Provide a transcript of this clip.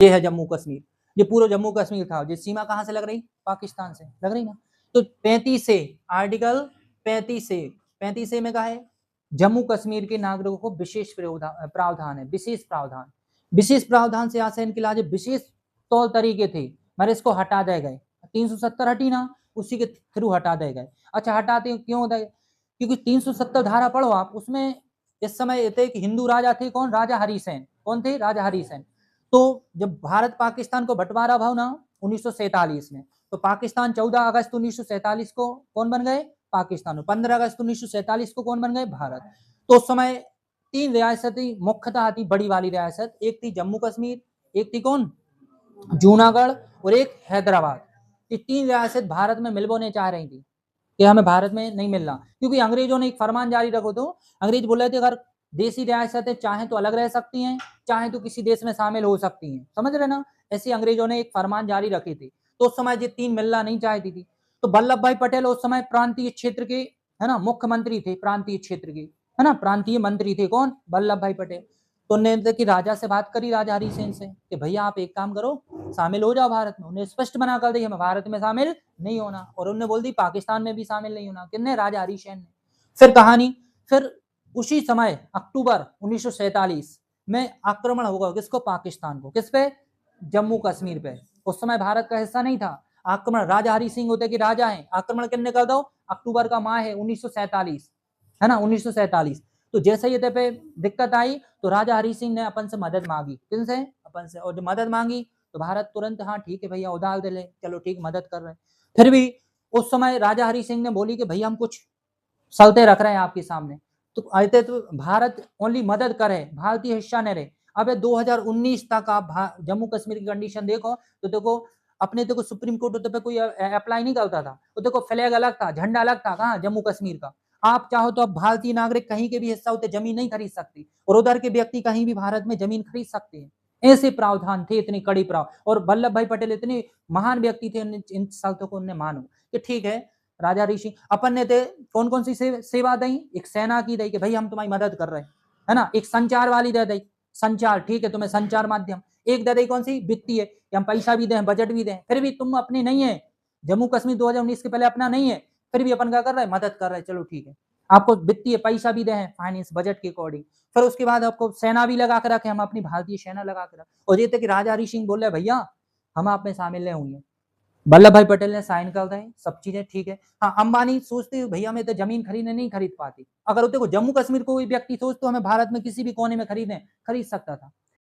ये है जम्मू कश्मीर, ये पूरा जम्मू कश्मीर था। ये सीमा कहाँ से लग रही? पाकिस्तान से लग रही ना। तो 35 से आर्टिकल 35 से में कहा है जम्मू कश्मीर के नागरिकों को विशेष प्रावधान है, विशेष प्रावधान। विशेष प्रावधान से यहाँ से इनके लिए विशेष तौर तरीके थे, मगर इसको हटा दिए गए। 370 हटी ना, उसी के थ्रू हटा दिए गए। अच्छा हटाते क्यों होता है? क्योंकि 370 धारा पढ़ो आप, उसमें इस समय थे कि हिंदू राजा थे, कौन? राजा हरि सेन। कौन थे? राजा हरि सेन। तो जब भारत पाकिस्तान को बंटवारा भाव ना 1947 में, तो पाकिस्तान 14 अगस्त 1947 को कौन बन गए? पाकिस्तान। 15 अगस्त 1947 को कौन बन गए? भारत। तो उस समय 3 रियासतें मुख्यतः थी, बड़ी वाली रियासत। एक थी जम्मू कश्मीर, एक थी कौन? जूनागढ़, और एक हैदराबाद। ये 3 रियासत भारत में मिलने चाह रही थी कि हमें भारत में नहीं मिलना, क्योंकि अंग्रेजों ने एक फरमान जारी रखो। तो अंग्रेज बोल रहे थे अगर देसी रियासतें चाहें तो अलग रह सकती हैं, चाहे तो किसी देश में शामिल हो सकती हैं, समझ रहे ना। ऐसे अंग्रेजों ने एक फरमान जारी रखी थी। तो उस समय ये 3 मिलना नहीं चाहती थी। तो वल्लभ भाई पटेल उस समय प्रांतीय क्षेत्र के, है ना, मुख्यमंत्री थे प्रांतीय क्षेत्र के, है ना, प्रांतीय मंत्री थे। कौन? वल्लभ भाई पटेल। तो उन्होंने कि राजा से बात करी, राजा हरि सिंह से, कि भैया आप एक काम करो, शामिल हो जाओ भारत में। उन्हें स्पष्ट बना कर दी हमें भारत में शामिल नहीं होना, और उन्होंने बोल दी पाकिस्तान में भी शामिल नहीं होना। किसने? राजा हरि सेन ने। फिर कहानी, फिर उसी समय अक्टूबर 1947 में आक्रमण होगा। किसको? पाकिस्तान को। किस पे? जम्मू कश्मीर पे। उस समय भारत का हिस्सा नहीं था। आक्रमण राजा हरि सिंह होते कि राजा हैं, आक्रमण किसने कर दो? अक्टूबर का माह है 1947, है ना, 1947। तो जैसे ही पे दिक्कत आई तो राजा हरि सिंह ने अपन से मदद मांगी। किनसे? अपन से। और जब मदद मांगी तो भारत तुरंत हाँ ठीक है भैया उधार दे ले, चलो ठीक मदद कर रहे हैं। फिर भी उस समय राजा हरि सिंह ने बोली कि भैया हम कुछ शर्तें रख रहे हैं आपके सामने। तो आते तो भारत ओनली मदद करे, भारतीय हिस्सा नहीं रहे। अब 2019 तक आप जम्मू कश्मीर की कंडीशन देखो तो देखो, अपने देखो सुप्रीम कोर्ट पे कोई अप्लाई नहीं करता था। तो देखो फ्लैग अलग था, झंडा अलग था, कहाँ? जम्मू कश्मीर का। आप चाहो तो अब भारतीय नागरिक कहीं के भी हिस्सा होते जमीन नहीं खरीद सकती, और उधर के व्यक्ति कहीं भी भारत में जमीन खरीद सकते हैं। ऐसे प्रावधान थे, इतनी कड़ी और वल्लभ भाई पटेल इतने महान व्यक्ति थे, इन शर्तों को उन्हें मानो कि ठीक है। राजा ऋषि अपन ने थे कौन कौन सी सेवा दी? एक सेना की दी कि भाई हम तुम्हारी मदद कर रहे हैं, है ना। एक संचार वाली दे दी, संचार, ठीक है तुम्हें संचार माध्यम। एक दे दी कौन सी? वित्तीय, कि हम पैसा भी दें, बजट भी दें। फिर भी तुम अपने नहीं है, जम्मू कश्मीर 2019 के पहले अपना नहीं है, फिर भी अपन क्या कर रहे हैं? मदद कर रहे हैं, चलो ठीक है। आपको वित्तीय पैसा भी दें, फाइनेंस बजट के अकॉर्डिंग। फिर उसके बाद आपको सेना भी लगा के रखे, हम अपनी भारतीय सेना लगा के रखे। और ये थे कि राजा हरि सिंह बोल रहे भैया हम आप में शामिल नहीं होंगे। वल्लभ भाई पटेल ने साइन कर दें, सब चीजें ठीक है। हाँ, अंबानी सोचते भैया मैं तो जमीन खरीदने नहीं खरीद पाती। अगर देखो जम्मू कश्मीर को कोई व्यक्ति सोच तो हमें भारत में किसी भी कोने में खरीद सकता था,